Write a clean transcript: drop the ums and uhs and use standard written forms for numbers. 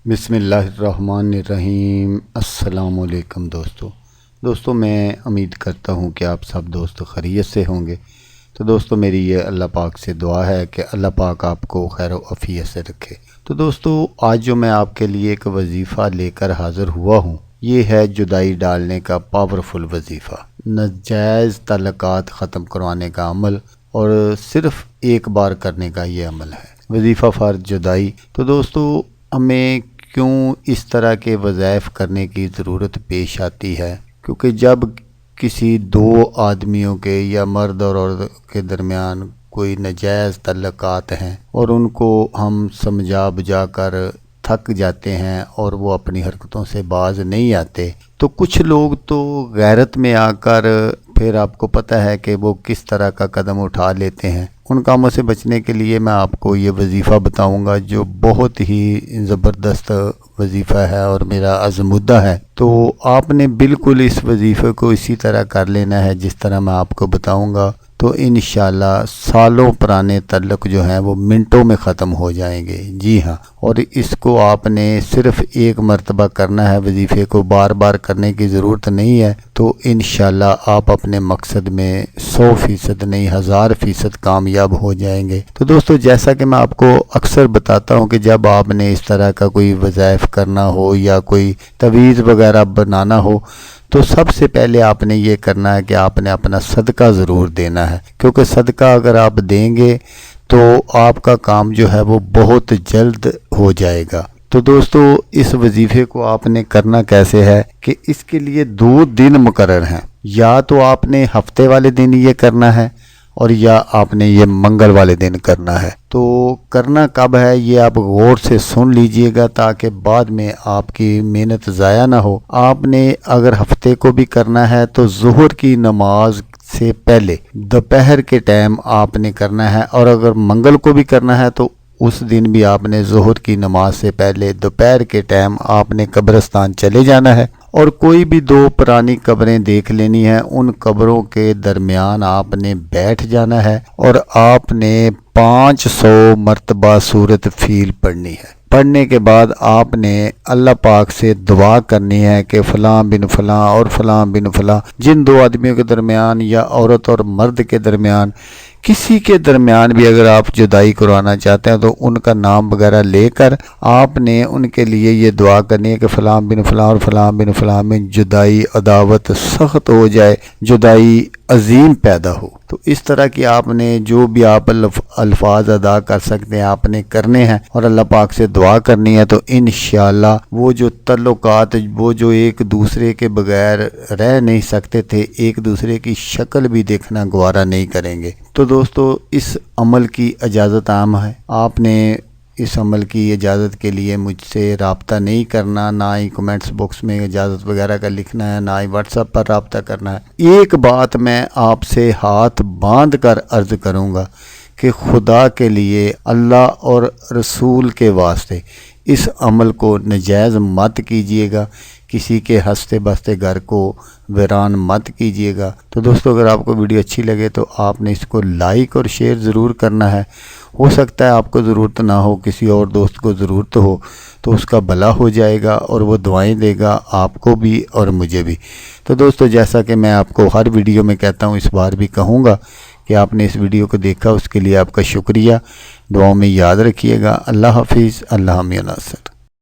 بسم اللہ الرحمن الرحیم۔ السلام علیکم دوستو میں امید کرتا ہوں کہ آپ سب دوست خیریت سے ہوں گے۔ تو دوستو میری یہ اللہ پاک سے دعا ہے کہ اللہ پاک آپ کو خیر و عافیت سے رکھے۔ تو دوستو آج جو میں آپ کے لیے ایک وظیفہ لے کر حاضر ہوا ہوں، یہ ہے جدائی ڈالنے کا پاورفل وظیفہ، ناجائز تعلقات ختم کروانے کا عمل، اور صرف ایک بار کرنے کا یہ عمل ہے، وظیفہ فار جدائی۔ تو دوستو ہمیں کیوں اس طرح کے وظائف کرنے کی ضرورت پیش آتی ہے؟ کیونکہ جب کسی دو آدمیوں کے یا مرد اور عورت کے درمیان کوئی ناجائز تعلقات ہیں اور ان کو ہم سمجھا بجھا کر تھک جاتے ہیں اور وہ اپنی حرکتوں سے باز نہیں آتے، تو کچھ لوگ تو غیرت میں آ کر پھر آپ کو پتہ ہے کہ وہ کس طرح کا قدم اٹھا لیتے ہیں۔ ان کاموں سے بچنے کے لیے میں آپ کو یہ وظیفہ بتاؤں گا جو بہت ہی زبردست وظیفہ ہے اور میرا آزمودہ ہے۔ تو آپ نے بالکل اس وظیفے کو اسی طرح کر لینا ہے جس طرح میں آپ کو بتاؤں گا، تو انشاءاللہ سالوں پرانے تعلق جو ہیں وہ منٹوں میں ختم ہو جائیں گے۔ جی ہاں، اور اس کو آپ نے صرف ایک مرتبہ کرنا ہے، وظیفے کو بار بار کرنے کی ضرورت نہیں ہے، تو انشاءاللہ آپ اپنے مقصد میں 100% نہیں 1000% کامیاب ہو جائیں گے۔ تو دوستو جیسا کہ میں آپ کو اکثر بتاتا ہوں کہ جب آپ نے اس طرح کا کوئی وظائف کرنا ہو یا کوئی تعویذ وغیرہ بنانا ہو، تو سب سے پہلے آپ نے یہ کرنا ہے کہ آپ نے اپنا صدقہ ضرور دینا ہے، کیونکہ صدقہ اگر آپ دیں گے تو آپ کا کام جو ہے وہ بہت جلد ہو جائے گا۔ تو دوستو اس وظیفے کو آپ نے کرنا کیسے ہے کہ اس کے لیے 2 دن مقرر ہیں، یا تو آپ نے ہفتے والے دن یہ کرنا ہے اور یا آپ نے یہ منگل والے دن کرنا ہے۔ تو کرنا کب ہے یہ آپ غور سے سن لیجئے گا تاکہ بعد میں آپ کی محنت ضائع نہ ہو۔ آپ نے اگر ہفتے کو بھی کرنا ہے تو ظہر کی نماز سے پہلے دوپہر کے ٹائم آپ نے کرنا ہے، اور اگر منگل کو بھی کرنا ہے تو اس دن بھی آپ نے ظہر کی نماز سے پہلے دوپہر کے ٹائم آپ نے قبرستان چلے جانا ہے، اور کوئی بھی 2 پرانی قبریں دیکھ لینی ہیں، ان قبروں کے درمیان آپ نے بیٹھ جانا ہے اور آپ نے 500 مرتبہ سورۃ فیل پڑھنی ہے۔ پڑھنے کے بعد آپ نے اللہ پاک سے دعا کرنی ہے کہ فلاں بن فلاں اور فلاں بن فلاں، جن 2 آدمیوں کے درمیان یا عورت اور مرد کے درمیان کسی کے درمیان بھی اگر آپ جدائی کروانا چاہتے ہیں تو ان کا نام وغیرہ لے کر آپ نے ان کے لیے یہ دعا کرنی ہے کہ فلاں بن فلاں اور فلاں بن فلاں میں جدائی عداوت سخت ہو جائے، جدائی عظیم پیدا ہو۔ تو اس طرح کی آپ نے جو بھی آپ الفاظ ادا کر سکتے ہیں آپ نے کرنے ہیں اور اللہ پاک سے دعا کرنی ہے، تو انشاءاللہ وہ جو تعلقات وہ جو ایک دوسرے کے بغیر رہ نہیں سکتے تھے، ایک دوسرے کی شکل بھی دیکھنا گوارا نہیں کریں گے۔ تو دوستو اس عمل کی اجازت عام ہے، آپ نے اس عمل کی اجازت کے لیے مجھ سے رابطہ نہیں کرنا، نہ ہی کومنٹس باکس میں اجازت وغیرہ کا لکھنا ہے، نہ ہی واٹس ایپ پر رابطہ کرنا ہے۔ ایک بات میں آپ سے ہاتھ باندھ کر عرض کروں گا کہ خدا کے لیے، اللہ اور رسول کے واسطے اس عمل کو ناجائز مت کیجیے گا، کسی کے ہنستے بستے گھر کو ویران مت کیجیے گا۔ تو دوستو اگر آپ کو ویڈیو اچھی لگے تو آپ نے اس کو لائک اور شیئر ضرور کرنا ہے۔ ہو سکتا ہے آپ کو ضرورت نہ ہو، کسی اور دوست کو ضرورت ہو، تو اس کا بھلا ہو جائے گا اور وہ دعائیں دے گا آپ کو بھی اور مجھے بھی۔ تو دوستو جیسا کہ میں آپ کو ہر ویڈیو میں کہتا ہوں، اس بار بھی کہوں گا کہ آپ نے اس ویڈیو کو دیکھا، اس کے لیے آپ کا شکریہ۔ دعاؤں میں یاد رکھیے گا۔ اللہ حافظ، اللہ حامی ناصر۔